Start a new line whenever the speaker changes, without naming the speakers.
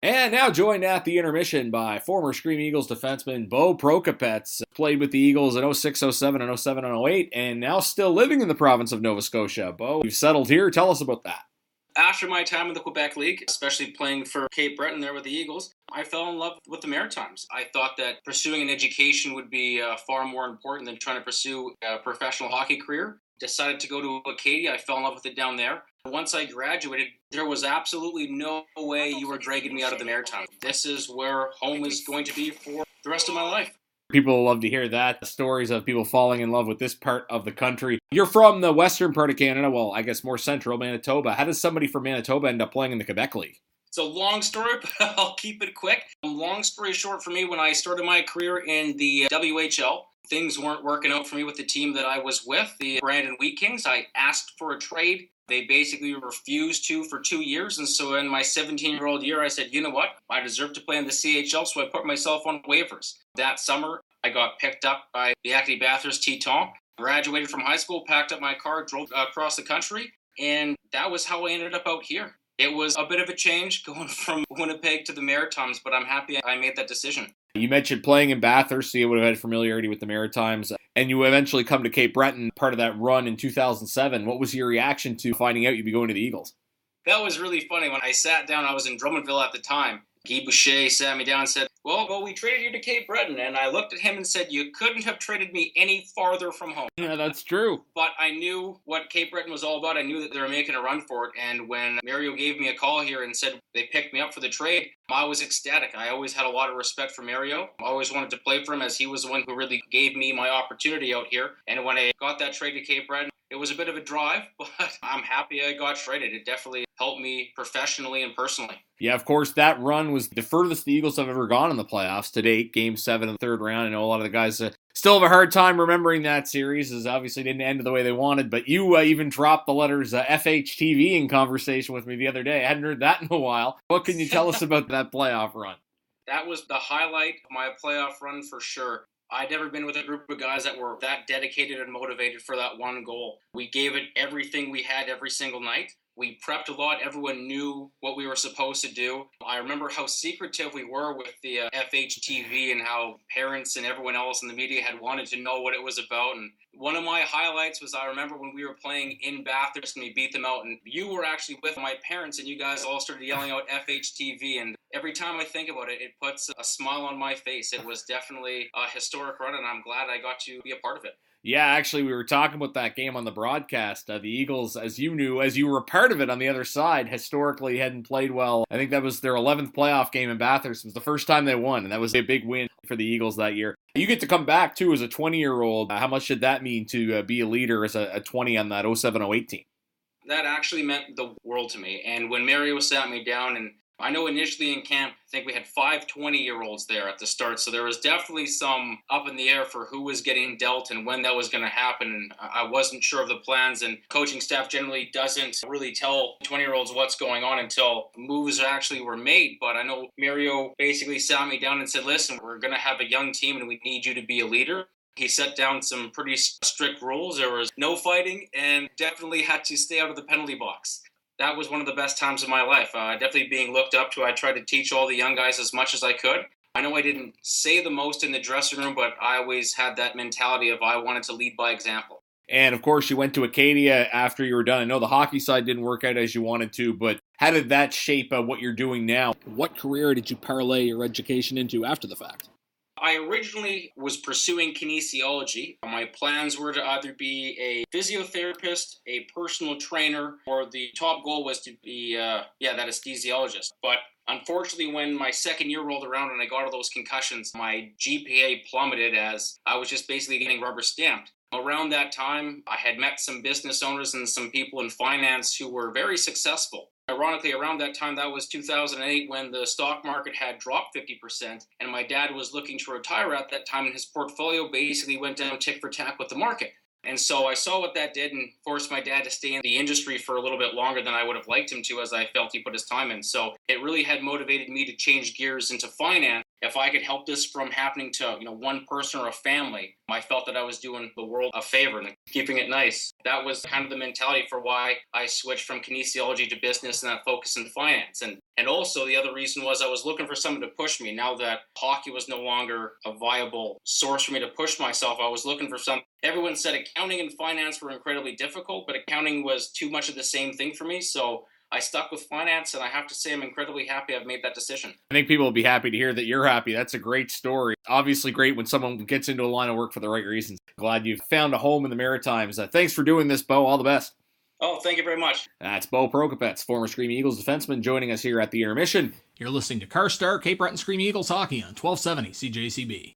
And now joined at the intermission by former Scream Eagles defenseman Beau Prokopetz. Played with the Eagles in 06, 07, and 07 and 08, and now still living in the province of Nova Scotia. Beau, you've settled here. Tell us about that.
After my time in the Quebec League, especially playing for Cape Breton there with the Eagles, I fell in love with the Maritimes. I thought that pursuing an education would be far more important than trying to pursue a professional hockey career. Decided to go to Acadia. I fell in love with it down there. Once I graduated, there was absolutely no way you were dragging me out of the Maritimes. This is where home is going to be for the rest of my life.
People love to hear that, stories of people falling in love with this part of the country. You're from the western part of Canada, well, I guess more central, Manitoba. How does somebody from Manitoba end up playing in the Quebec League?
It's a long story, but I'll keep it quick. Long story short for me, when I started my career in the WHL, things weren't working out for me with the team that I was with, the Brandon Wheat Kings. I asked for a trade. They basically refused to for 2 years. And so in my 17-year-old year, I said, you know what? I deserve to play in the CHL, so I put myself on waivers. That summer, I got picked up by the Acadie-Bathurst Teton, graduated from high school, packed up my car, drove across the country, and that was how I ended up out here. It was a bit of a change going from Winnipeg to the Maritimes, but I'm happy I made that decision.
You mentioned playing in Bathurst, so you would have had familiarity with the Maritimes, and you eventually come to Cape Breton, part of that run in 2007. What was your reaction to finding out you'd be going to the Eagles?
That was really funny. When I sat down, I was in Drummondville at the time. Guy Boucher sat me down and said, well, we traded you to Cape Breton. And I looked at him and said, you couldn't have traded me any farther from home.
Yeah, that's true.
But I knew what Cape Breton was all about. I knew that they were making a run for it. And when Mario gave me a call here and said they picked me up for the trade, I was ecstatic. I always had a lot of respect for Mario. I always wanted to play for him, as he was the one who really gave me my opportunity out here. And when I got that trade to Cape Breton, it was a bit of a drive, but I'm happy I got traded. It definitely helped me professionally and personally.
Yeah, of course, that run was the furthest the Eagles have ever gone in the playoffs to date. Game 7 in the third round. I know a lot of the guys still have a hard time remembering that series, as obviously didn't end the way they wanted, but you even dropped the letters FHTV in conversation with me the other day. I hadn't heard that in a while. What can you tell us about that playoff run?
That was the highlight of my playoff run for sure. I'd never been with a group of guys that were that dedicated and motivated for that one goal. We gave it everything we had every single night. We prepped a lot. Everyone knew what we were supposed to do. I remember how secretive we were with the FHTV and how parents and everyone else in the media had wanted to know what it was about. And one of my highlights was, I remember when we were playing in Bathurst and we beat them out, and you were actually with my parents and you guys all started yelling out FHTV. And every time I think about it, it puts a smile on my face. It was definitely a historic run, and I'm glad I got to be a part of it.
Yeah, actually, we were talking about that game on the broadcast. The Eagles, as you knew, as you were a part of it on the other side, historically hadn't played well. I think that was their 11th playoff game in Bathurst. It was the first time they won, and that was a big win for the Eagles that year. You get to come back, too, as a 20-year-old. How much did that mean to be a leader as a 20 on that 07-08 team?
That actually meant the world to me. And when Mario sat me down, and I know initially in camp, I think we had 5 20-year-olds there at the start, so there was definitely some up in the air for who was getting dealt and when that was going to happen, and I wasn't sure of the plans, and coaching staff generally doesn't really tell 20-year-olds what's going on until moves actually were made. But I know Mario basically sat me down and said, listen, we're going to have a young team and we need you to be a leader. He set down some pretty strict rules. There was no fighting and definitely had to stay out of the penalty box. That was one of the best times of my life. Definitely being looked up to. I tried to teach all the young guys as much as I could. I know I didn't say the most in the dressing room, but I always had that mentality of I wanted to lead by example.
And, of course, you went to Acadia after you were done. I know the hockey side didn't work out as you wanted to, but how did that shape what you're doing now? What career did you parlay your education into after the fact?
I originally was pursuing kinesiology. My plans were to either be a physiotherapist, a personal trainer, or the top goal was to be that anesthesiologist. But unfortunately, when my second year rolled around and I got all those concussions, my GPA plummeted as I was just basically getting rubber stamped. Around that time, I had met some business owners and some people in finance who were very successful. Ironically, around that time, that was 2008 when the stock market had dropped 50%, and my dad was looking to retire at that time, and his portfolio basically went down tick for tack with the market. And so I saw what that did and forced my dad to stay in the industry for a little bit longer than I would have liked him to, as I felt he put his time in. So it really had motivated me to change gears into finance. if I could help this from happening to, one person or a family, I felt that I was doing the world a favor and keeping it nice. That was kind of the mentality for why I switched from kinesiology to business and that focus in finance. And also the other reason was I was looking for someone to push me. Now that hockey was no longer a viable source for me to push myself, I was looking for some. Everyone said accounting and finance were incredibly difficult, but accounting was too much of the same thing for me. So I stuck with finance, and I have to say I'm incredibly happy I've made that decision.
I think people will be happy to hear that you're happy. That's a great story. Obviously great when someone gets into a line of work for the right reasons. Glad you've found a home in the Maritimes. Thanks for doing this, Beau. All the best.
Oh, thank you very much.
That's Beau Prokopetz, former Scream Eagles defenseman, joining us here at the intermission.
You're listening to Carstar Cape Breton Scream Eagles Hockey on 1270 CJCB.